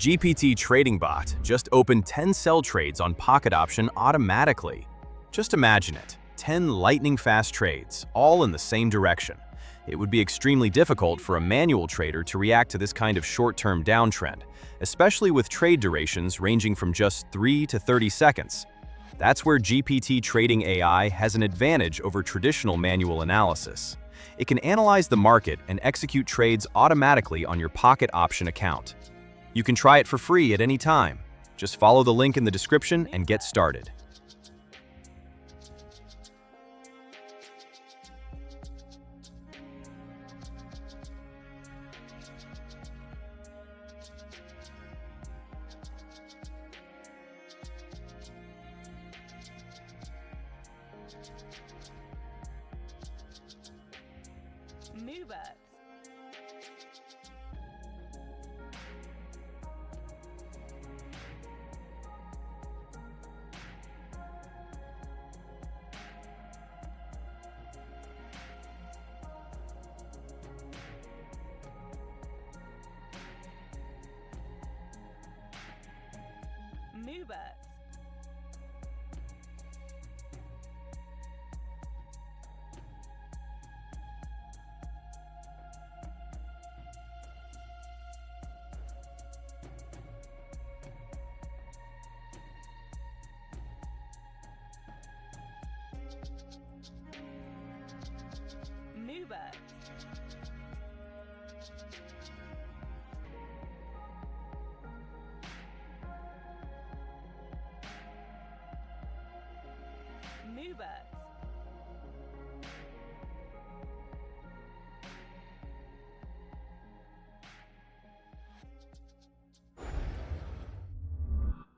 GPT Trading Bot just opened 10 sell trades on Pocket Option automatically. Just imagine it, 10 lightning-fast trades, all in the same direction. It would be extremely difficult for a manual trader to react to this kind of short-term downtrend, especially with trade durations ranging from just 3 to 30 seconds. That's where GPT Trading AI has an advantage over traditional manual analysis. It can analyze the market and execute trades automatically on your Pocket Option account. You can try it for free at any time. Just follow the link in the description and get started. Moobert.